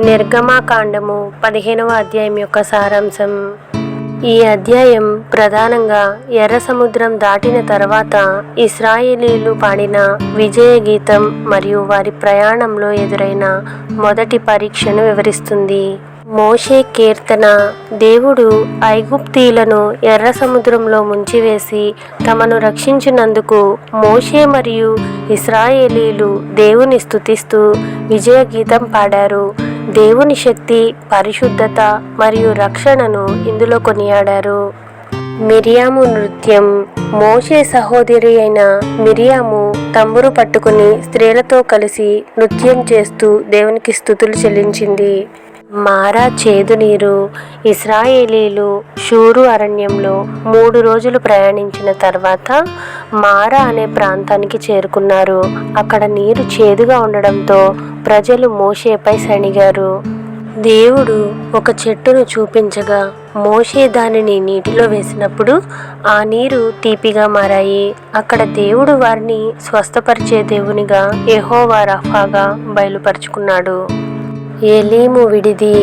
నిర్గమకాండము 15వ అధ్యాయం యొక్క సారాంశం. ఈ అధ్యాయం ప్రధానంగా ఎర్ర సముద్రం దాటిన తర్వాత ఇశ్రాయేలీలు పాడిన విజయ గీతం మరియు వారి ప్రయాణంలో ఎదురైన మొదటి పరీక్షను వివరిస్తుంది. మోషే కీర్తన. దేవుడు ఐగుప్తీయులను ఎర్ర సముద్రంలో ముంచివేసి తమను రక్షించినందుకు మోషే మరియు ఇశ్రాయేలీలు దేవుని స్తుతిస్తూ విజయ గీతం పాడారు. దేవుని శక్తి, పరిశుద్ధత మరియు రక్షణను ఇందులో కొనియాడారు. మిరియాము నృత్యం. మోషే సహోదరి అయిన మిరియాము తంబురు పట్టుకుని స్త్రీలతో కలిసి నృత్యం చేస్తూ దేవునికి స్తుతులు చెల్లించింది. మారా చేదు నీరు. ఇశ్రాయేలీలు షూరు అరణ్యంలో 3 రోజులు ప్రయాణించిన తర్వాత మారా అనే ప్రాంతానికి చేరుకున్నారు. అక్కడ నీరు చేదుగా ఉండడంతో ప్రజలు మోషేపై సణిగారు. దేవుడు ఒక చెట్టును చూపించగా మోషే దానిని నీటిలో వేసినప్పుడు ఆ నీరు తీపిగా మారాయి. అక్కడ దేవుడు వారిని స్వస్థపరిచే దేవునిగా యెహోవా రఫాగా బయలుపరుచుకున్నాడు. ఎలీము విడిది.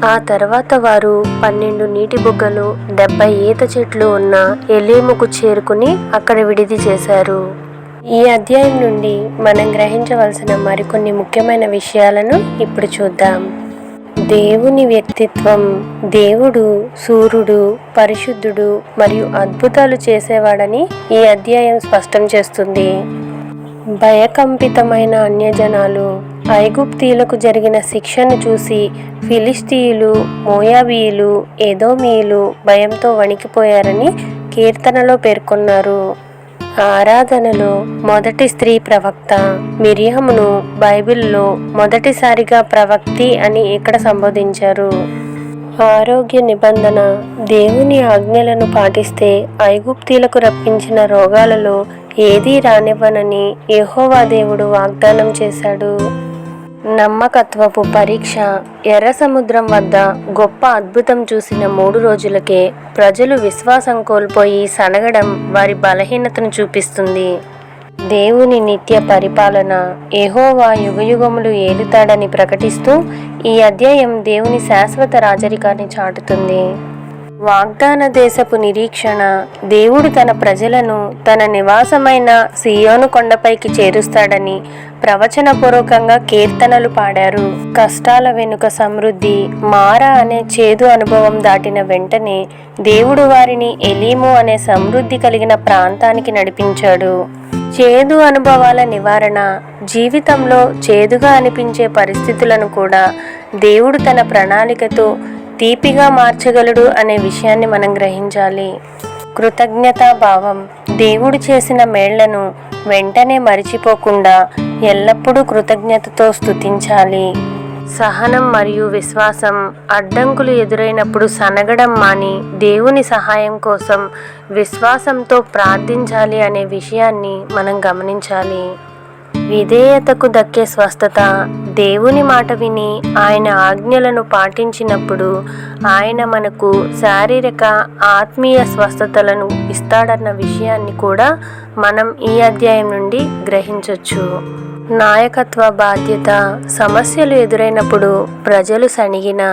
ఆ తర్వాత వారు 12 నీటి బుగ్గలు 70 ఈత చెట్లు ఉన్న ఎలీముకు చేరుకుని అక్కడ విడిది చేశారు. ఈ అధ్యాయం నుండి మనం గ్రహించవలసిన మరికొన్ని ముఖ్యమైన విషయాలను ఇప్పుడు చూద్దాం. దేవుని వ్యక్తిత్వం. దేవుడు సూర్యుడు, పరిశుద్ధుడు మరియు అద్భుతాలు చేసేవాడని ఈ అధ్యాయం స్పష్టం చేస్తుంది. భయకంపితమైన అన్యజనాలు. ఐగుప్తీయులకు జరిగిన శిక్షను చూసి ఫిలిష్తీయులు, మోయాబీయులు, ఎదోమీయులు భయంతో వణికిపోయారని కీర్తనలో పేర్కొన్నారు. ఆరాధనలో మొదటి స్త్రీ ప్రవక్త. మిరియామును బైబిల్లో మొదటిసారిగా ప్రవక్తి అని ఇక్కడ సంబోధించారు. ఆరోగ్య నిబంధన. దేవుని ఆజ్ఞలను పాటిస్తే ఐగుప్తీయులకు రప్పించిన రోగాలలో ఏదీ రానివ్వనని యెహోవా దేవుడు వాగ్దానం చేశాడు. నమ్మకత్వపు పరీక్ష. ఎర్ర సముద్రం వద్ద గొప్ప అద్భుతం చూసిన 3 రోజులకే ప్రజలు విశ్వాసం కోల్పోయి సనగడం వారి బలహీనతను చూపిస్తుంది. దేవుని నిత్య పరిపాలన. యెహోవా యుగయుగములు ఏలుతాడని ప్రకటిస్తూ ఈ అధ్యాయం దేవుని శాశ్వత రాజరికాన్ని చాటుతుంది. వాగ్దాన దేశపు నిరీక్షణ. దేవుడు తన ప్రజలను తన నివాసమైన సియోను కొండపైకి చేరుస్తాడని ప్రవచనపూర్వకంగా కీర్తనలు పాడారు. కష్టాల వెనుక సమృద్ధి. మారా అనే చేదు అనుభవం దాటిన వెంటనే దేవుడు వారిని ఎలీము అనే సమృద్ధి కలిగిన ప్రాంతానికి నడిపించాడు. చేదు అనుభవాల నివారణ. జీవితంలో చేదుగా అనిపించే పరిస్థితులను కూడా దేవుడు తన ప్రణాళికతో తీపిగా మార్చగలడు అనే విషయాన్ని మనం గ్రహించాలి. కృతజ్ఞతా భావం. దేవుడు చేసిన మేళ్లను వెంటనే మరిచిపోకుండా ఎల్లప్పుడూ కృతజ్ఞతతో స్తుతించాలి. సహనం మరియు విశ్వాసం. అడ్డంకులు ఎదురైనప్పుడు సనగడం మాని దేవుని సహాయం కోసం విశ్వాసంతో ప్రార్థించాలి అనే విషయాన్ని మనం గమనించాలి. విధేయతకు దక్కే స్వస్థత. దేవుని మాట విని ఆయన ఆజ్ఞలను పాటించినప్పుడు ఆయన మనకు శారీరక, ఆత్మీయ స్వస్థతలను ఇస్తాడన్న విషయాన్ని కూడా మనం ఈ అధ్యాయం నుండి గ్రహించవచ్చు. నాయకత్వ బాధ్యత. సమస్యలు ఎదురైనప్పుడు ప్రజలు సణిగిన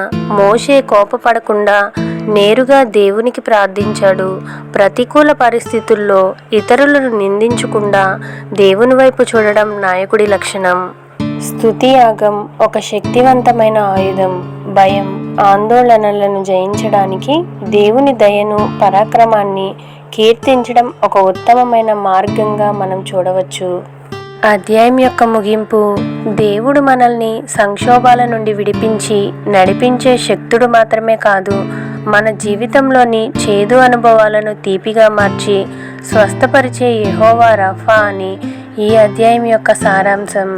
మోషే కోపపడకుండా నేరుగా దేవునికి ప్రార్థించాడు. ప్రతికూల పరిస్థితుల్లో ఇతరులను నిందించకుండా దేవుని వైపు చూడడం నాయకుడి లక్షణం. స్తుతియాగం ఒక శక్తివంతమైన ఆయుధం. భయం, ఆందోళనలను జయించడానికి దేవుని దయను, పరాక్రమాన్ని కీర్తించడం ఒక ఉత్తమమైన మార్గంగా మనం చూడవచ్చు. అధ్యాయం యొక్క ముగింపు. దేవుడు మనల్ని సంక్షోభాల నుండి విడిపించి నడిపించే శక్తుడు మాత్రమే కాదు, మన జీవితంలోని చేదు అనుభవాలను తీపిగా మార్చి స్వస్థపరిచే యెహోవా రఫా అని ఈ అధ్యాయం యొక్క సారాంశం.